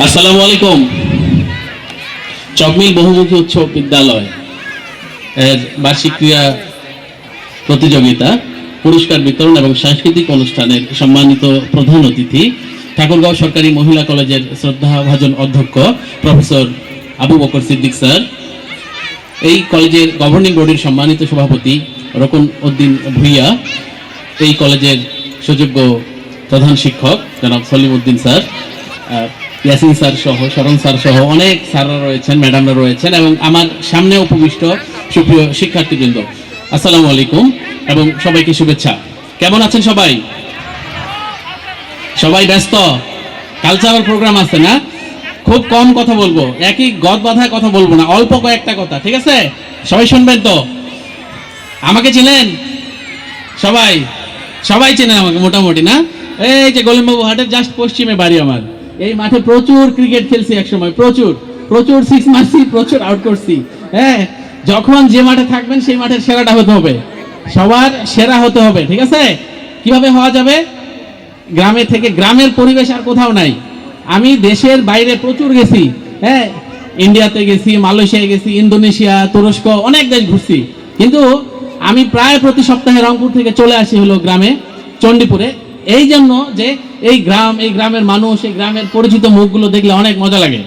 আসসালামু আলাইকুম। চকমিল বহুমুখী উচ্চ বিদ্যালয় এর বার্ষিক ক্রীড়া প্রতিযোগিতা, পুরস্কার বিতরণ এবং সাংস্কৃতিক অনুষ্ঠানের সম্মানিত প্রধান অতিথি ঠাকুরগাঁও সরকারি মহিলা কলেজের শ্রদ্ধাভাজন অধ্যক্ষ প্রফেসর আবু বকর সিদ্দিক স্যার, এই কলেজের গভর্নিং বডির সম্মানিত সভাপতি রকুন উদ্দিন ভুইয়া, এই কলেজের সুযোগ্য প্রধান শিক্ষক জনাব সলিম উদ্দিন স্যার, ইয়াসিন স্যার সহ, শরণ স্যার সহ অনেক স্যাররা রয়েছেন, ম্যাডামরা রয়েছেন এবং আমার সামনে উপবিষ্ট সুপ্রিয় শিক্ষার্থীবৃন্দ, আসসালামু আলাইকুম এবং সবাইকে শুভেচ্ছা। কেমন আছেন সবাই? সবাই ব্যস্ত? কালচারাল প্রোগ্রাম আছে না? খুব কম কথা বলবো, একই গদ বাঁধায় কথা বলবো না, অল্প কয়েকটা কথা, ঠিক আছে? সবাই শুনবেন তো? আমাকে চিনেন সবাই? সবাই চেনেন আমাকে মোটামুটি, না? এই যে গোলামবাবু হাটের জাস্ট পশ্চিমে বাড়ি আমার। এই মাঠে প্রচুর ক্রিকেট খেলছি একসময়, প্রচুর প্রচুর সিক্স মারছি, প্রচুর আউট করছি। হ্যাঁ, যখন যে মাঠে থাকবেন সেই মাঠের সেরাটা হতে হবে, সবার সেরা হতে হবে, ঠিক আছে? কিভাবে হওয়া যাবে? গ্রামে থেকে, গ্রামের পরিবেশ আর কোথাও নাই। আমি দেশের বাইরে প্রচুর গেছি, হ্যাঁ, ইন্ডিয়াতে গেছি, মালয়েশিয়ায় গেছি, ইন্দোনেশিয়া, তুরস্ক, অনেক দেশ ঘুরছি, কিন্তু আমি প্রায় প্রতি সপ্তাহে রংপুর থেকে চলে আসি হলো গ্রামে, চণ্ডীপুরে, এই জন্য যে এই গ্রাম, এই গ্রামের মানুষ, এই গ্রামের পরিচিত মুখগুলো দেখলে অনেক মজা লাগে।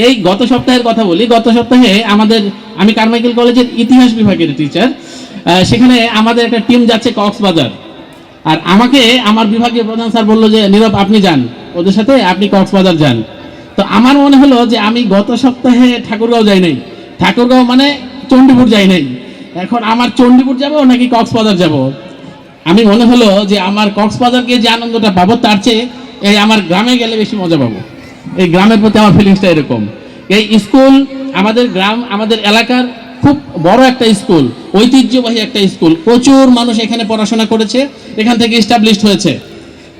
এই গত সপ্তাহের কথা বলি, গত সপ্তাহে আমি কারমাইকেল কলেজের ইতিহাস বিভাগের টিচার, সেখানে আমাদের একটা টিম যাচ্ছে কক্সবাজার, আর আমাকে আমার বিভাগীয় প্রধান স্যার বললো যে নীরব আপনি যান ওদের সাথে, আপনি কক্সবাজার যান। তো আমার মনে হলো যে আমি গত সপ্তাহে ঠাকুরগাঁও যাই নাই, ঠাকুরগাঁও মানে চণ্ডীপুর যাই নাই, এখন আমার চণ্ডীপুর যাব নাকি কক্সবাজার যাব? আমি মনে হলো যে আমার কক্সবাজারকে যে আনন্দটা পাবো তার চেয়ে এই আমার গ্রামে গেলে বেশি মজা পাবো। এই গ্রামের প্রতি আমার ফিলিংসটা এরকম। এই স্কুল, আমাদের গ্রাম, আমাদের এলাকার খুব বড় একটা স্কুল, ঐতিহ্যবাহী একটা স্কুল, প্রচুর মানুষ এখানে পড়াশোনা করেছে, এখান থেকে এস্টাবলিশড হয়েছে।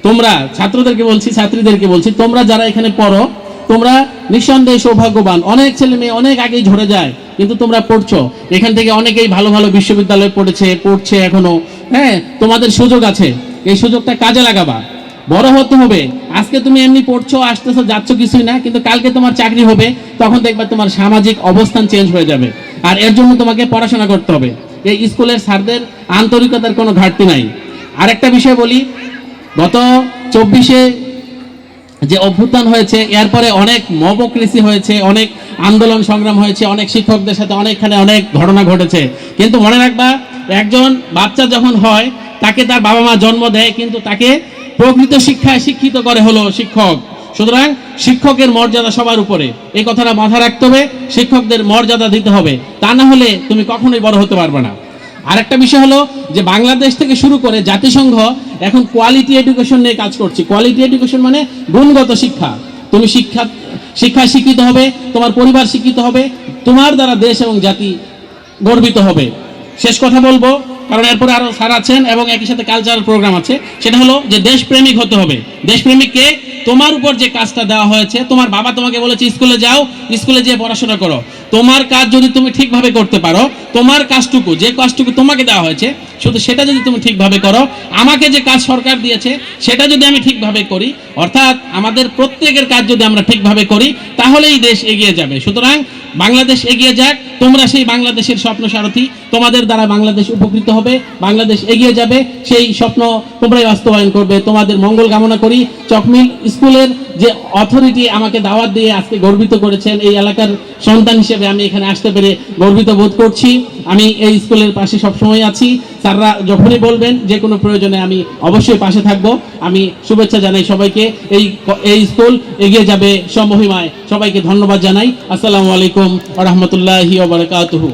তোমরা ছাত্রদেরকে বলছি, ছাত্রীদেরকে বলছি, তোমরা যারা এখানে পড়ো, তোমরা নিঃসন্দেহে সৌভাগ্যবান। অনেক ছেলে মেয়ে অনেক আগেই ঝরে যায়, কিন্তু তোমরা পড়ছো এখান থেকে, অনেকেই ভালো ভালো বিশ্ববিদ্যালয়ে পড়ছে এখনো। হ্যাঁ, তোমাদের সুযোগ আছে, এই সুযোগটা কাজে লাগাবা, বড় হতে হবে। আজকে তুমি এমনি পড়ছো, আসতেছো, যাচ্ছ, কিছুই না, কিন্তু কালকে তোমার চাকরি হবে, তখন দেখবা তোমার সামাজিক অবস্থান চেঞ্জ হয়ে যাবে, আর এর জন্য তোমাকে পড়াশোনা করতে হবে। এই স্কুলের স্যারদের আন্তরিকতার কোনো ঘাটতি নাই। আরেকটা বিষয় বলি, গত 24-এ যে অভ্যুত্থান হয়েছে, এরপরে অনেক মবক্রেসি হয়েছে, অনেক আন্দোলন সংগ্রাম হয়েছে, অনেক শিক্ষকদের সাথে অনেকখানে অনেক ঘটনা ঘটেছে, কিন্তু মনে রাখবা, একজন বাচ্চা যখন হয় তাকে তার বাবা মা জন্ম দেয়, কিন্তু তাকে প্রকৃত শিক্ষায় শিক্ষিত করে হলো শিক্ষক। সুতরাং শিক্ষকের মর্যাদা সবার উপরে, এই কথাটা মাথায় রাখতে হবে। শিক্ষকদের মর্যাদা দিতে হবে, তা না হলে তুমি কখনোই বড় হতে পারবে না। আরেকটা বিষয় হলো যে বাংলাদেশ থেকে শুরু করে জাতিসংঘ এখন কোয়ালিটি এডুকেশন নিয়ে কাজ করছে। কোয়ালিটি এডুকেশন মানে গুণগত শিক্ষা। তুমি শিক্ষায় শিক্ষিত হবে, তোমার পরিবার শিক্ষিত হবে, তোমার দ্বারা দেশ এবং জাতি গর্বিত হবে। শেষ কথা বলবো, কারণ এরপরে আরো স্যার আছেন এবং একই সাথে কালচারাল প্রোগ্রাম আছে, সেটা হলো যে দেশপ্রেমিক হতে হবে। দেশপ্রেমিককে তোমার উপর যে কাজটা দেওয়া হয়েছে, তোমার বাবা তোমাকে বলেছে স্কুলে যাও, স্কুলে যেয়ে পড়াশোনা করো, তোমার কাজ যদি তুমি ঠিকভাবে করতে পারো, তোমার কাজটুকু, যে কাজটুকু তোমাকে দেওয়া হয়েছে, শুধু সেটা যদি তুমি ঠিকভাবে করো, আমাকে যে কাজ সরকার দিয়েছে সেটা যদি আমি ঠিকভাবে করি, অর্থাৎ আমাদের প্রত্যেকের কাজ যদি আমরা ঠিকভাবে করি, তাহলেই দেশ এগিয়ে যাবে। সুতরাং বাংলাদেশ এগিয়ে যাক, তোমরা সেই বাংলাদেশের স্বপ্ন সারথি, তোমাদের দ্বারা বাংলাদেশ উপকৃত হবে, বাংলাদেশ এগিয়ে যাবে, সেই স্বপ্ন তোমরাই বাস্তবায়ন করবে। তোমাদের মঙ্গল কামনা করি। চকমিল স্কুলের যে অথরিটি আমাকে দাওয়াত দিয়ে আজকে গর্বিত করেছেন, এই এলাকার সন্তান হিসেবে আমি এখানে আসতে পেরে গর্বিত বোধ করছি। আমি এই স্কুলের পাশে সবসময় আছি, স্যাররা যখনই বলবেন যে কোনো প্রয়োজনে আমি অবশ্যই পাশে থাকব। আমি শুভেচ্ছা জানাই সবাইকে। এই স্কুল এগিয়ে যাবে সমহিমায়। সবাইকে ধন্যবাদ জানাই। আসসালামু আলাইকুম ওয়া রাহমাতুল্লাহি ওয়া বারাকাতুহু।